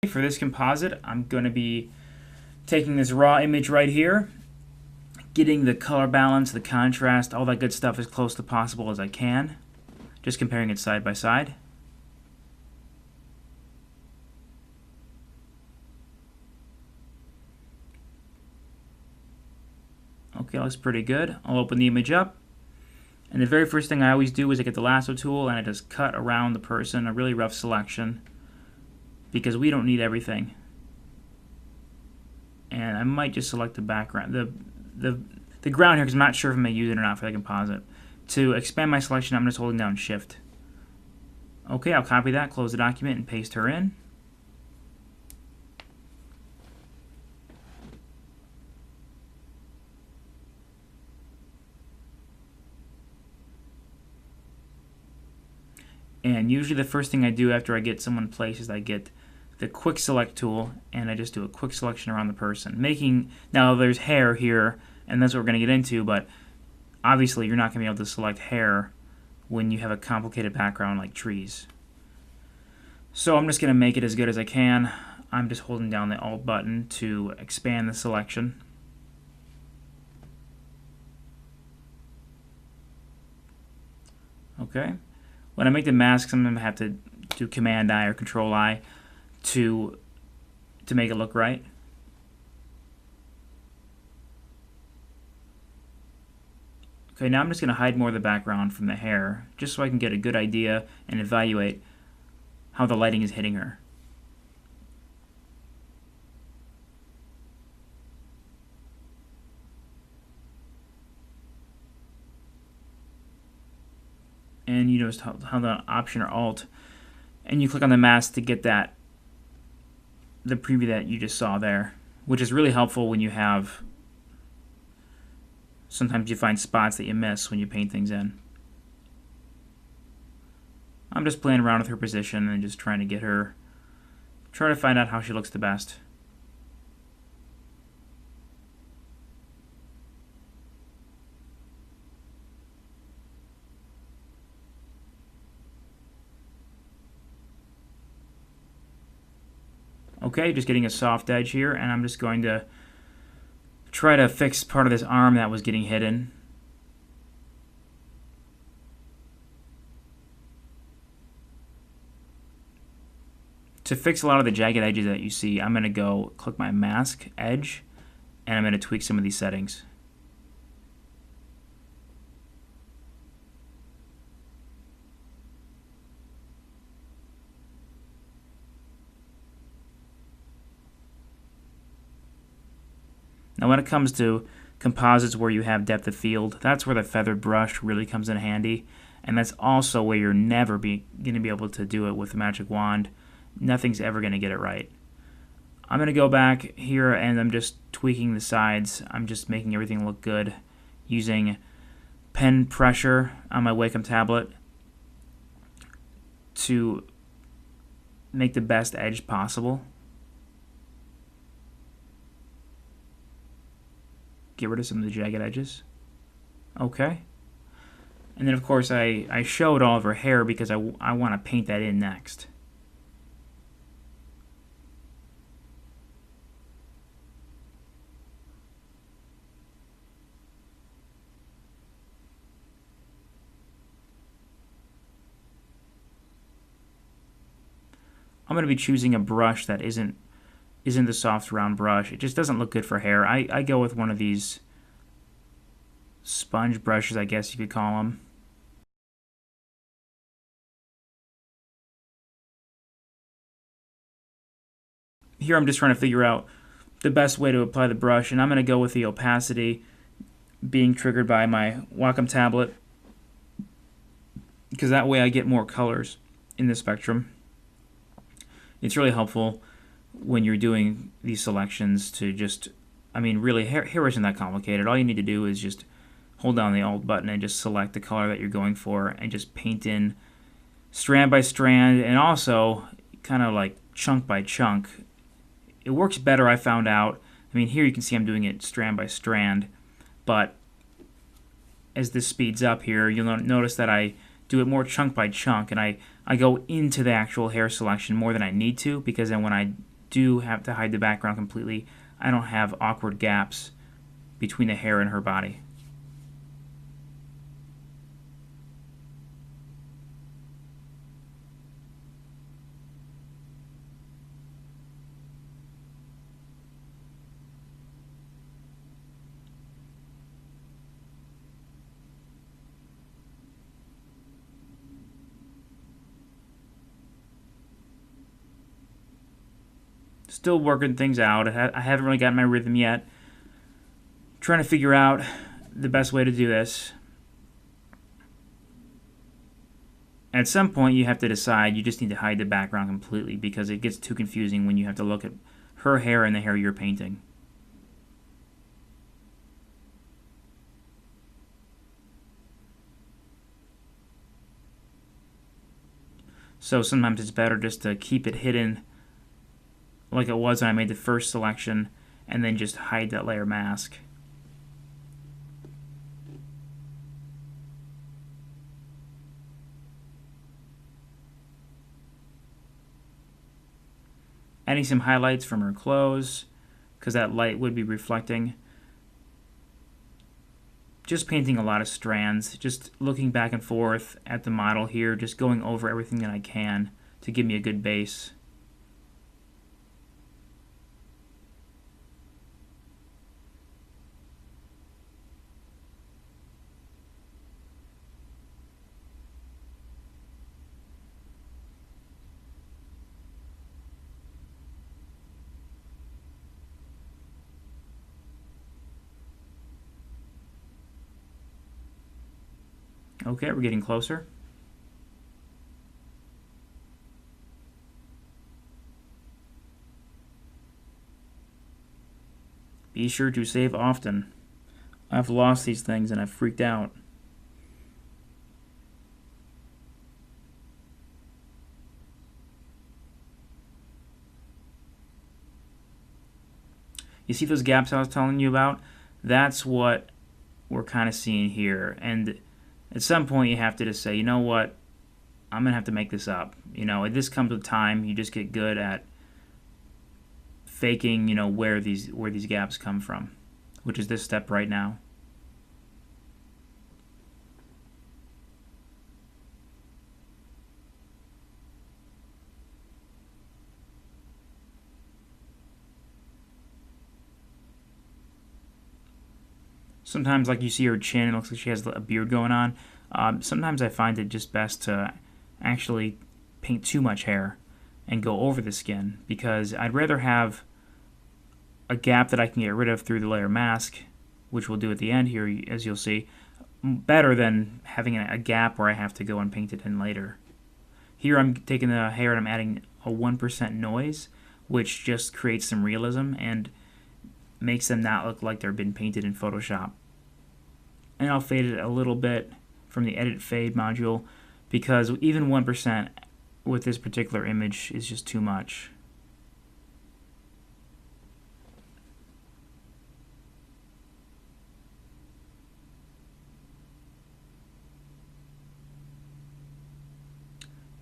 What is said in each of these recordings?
For this composite, I'm going to be taking this raw image right here, getting the color balance, the contrast, all that good stuff as close to possible as I can, just comparing it side by side. Okay, looks pretty good. I'll open the image up, and the very first thing I always do is I get the lasso tool and I just cut around the person, a really rough selection, because we don't need everything. And I might just select the background, the ground here, because I'm not sure if I'm going to use it or not for the composite. To expand my selection, I'm just holding down Shift. Okay, I'll copy that, close the document, and paste her in. And usually the first thing I do after I get someone placed is I get the quick select tool and I just do a quick selection around the person. Now there's hair here, and that's what we're going to get into, but obviously you're not going to be able to select hair when you have a complicated background like trees. So I'm just going to make it as good as I can. I'm just holding down the Alt button to expand the selection. Okay. When I make the mask, I'm going to have to do Command I or Control I to make it look right. Okay, now I'm just going to hide more of the background from the hair, just so I can get a good idea and evaluate how the lighting is hitting her. And you just hold the Option or Alt, and you click on the mask to get the preview that you just saw there, which is really helpful when you have, sometimes you find spots that you miss when you paint things in. I'm just playing around with her position and just trying to find out how she looks the best. Okay, just getting a soft edge here, and I'm just going to try to fix part of this arm that was getting hidden. To fix a lot of the jagged edges that you see, I'm going to go click my mask edge, and I'm going to tweak some of these settings. Now when it comes to composites where you have depth of field, that's where the feathered brush really comes in handy, and that's also where you're never going to be able to do it with the magic wand. Nothing's ever going to get it right. I'm going to go back here and I'm just tweaking the sides. I'm just making everything look good using pen pressure on my Wacom tablet to make the best edge possible. Get rid of some of the jagged edges. Okay. And then of course I showed all of her hair because I want to paint that in next. I'm going to be choosing a brush that isn't the soft round brush. It just doesn't look good for hair. I go with one of these sponge brushes, I guess you could call them. Here I'm just trying to figure out the best way to apply the brush, and I'm going to go with the opacity being triggered by my Wacom tablet, because that way I get more colors in the spectrum. It's really helpful when you're doing these selections to just, really hair isn't that complicated. All you need to do is just hold down the Alt button and just select the color that you're going for and just paint in strand by strand, and also kind of like chunk by chunk. It works better, I found out. Here you can see I'm doing it strand by strand, but as this speeds up here, you'll notice that I do it more chunk by chunk, and I go into the actual hair selection more than I need to, because then when I do have to hide the background completely, I don't have awkward gaps between the hair and her body. Still working things out. I haven't really gotten my rhythm yet. Trying to figure out the best way to do this. At some point, you have to decide you just need to hide the background completely because it gets too confusing when you have to look at her hair and the hair you're painting. So sometimes it's better just to keep it hidden like it was when I made the first selection, and then just hide that layer mask. Adding some highlights from her clothes, because that light would be reflecting. Just painting a lot of strands, just looking back and forth at the model here, just going over everything that I can to give me a good base. Okay, we're getting closer. Be sure to save often. I've lost these things and I've freaked out. You see those gaps I was telling you about? That's what we're kind of seeing here. And at some point you have to just say, you know what, I'm going to have to make this up. You know, this comes with time. You just get good at faking, you know, where these gaps come from, which is this step right now. Sometimes, like you see her chin, it looks like she has a beard going on. Sometimes I find it just best to actually paint too much hair and go over the skin, because I'd rather have a gap that I can get rid of through the layer mask, which we'll do at the end here, as you'll see, better than having a gap where I have to go and paint it in later. Here I'm taking the hair and I'm adding a 1% noise, which just creates some realism and makes them not look like they've been painted in Photoshop. And I'll fade it a little bit from the Edit Fade module, because even 1% with this particular image is just too much.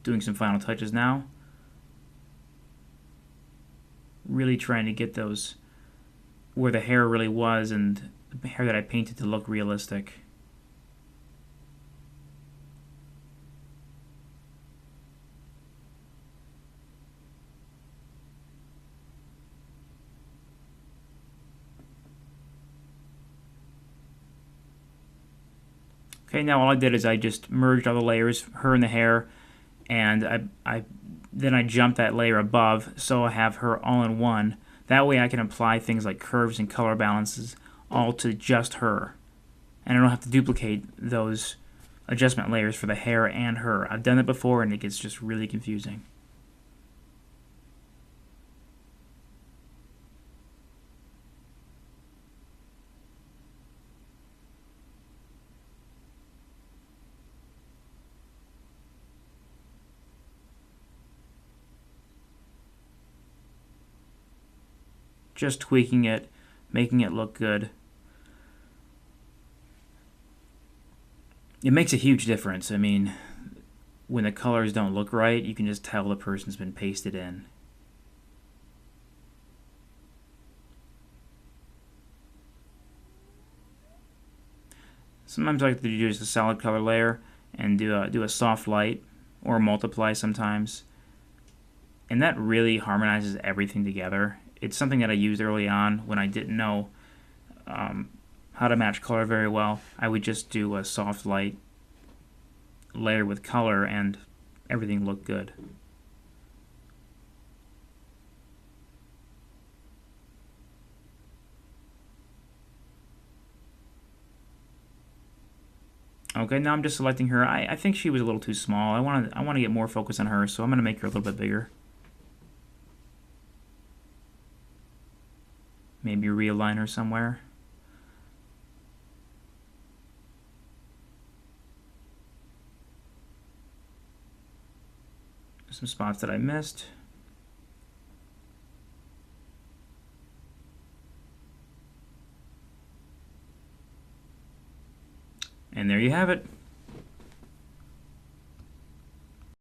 Doing some final touches now. Really trying to get those where the hair really was and the hair that I painted to look realistic. Okay, now all I did is I just merged all the layers, her and the hair, and then I jumped that layer above, so I have her all in one. That way I can apply things like curves and color balances all to just her. And I don't have to duplicate those adjustment layers for the hair and her. I've done it before and it gets just really confusing. Just tweaking it, making it look good. It makes a huge difference. I mean, when the colors don't look right, you can just tell the person's been pasted in. Sometimes I like to do just a solid color layer and do a soft light or multiply sometimes. And that really harmonizes everything together. It's something that I used early on when I didn't know how to match color very well. I would just do a soft light layer with color and everything looked good. Okay, now I'm just selecting her. I think she was a little too small. I want to get more focus on her, so I'm going to make her a little bit bigger. Maybe realign her somewhere. Some spots that I missed. And there you have it.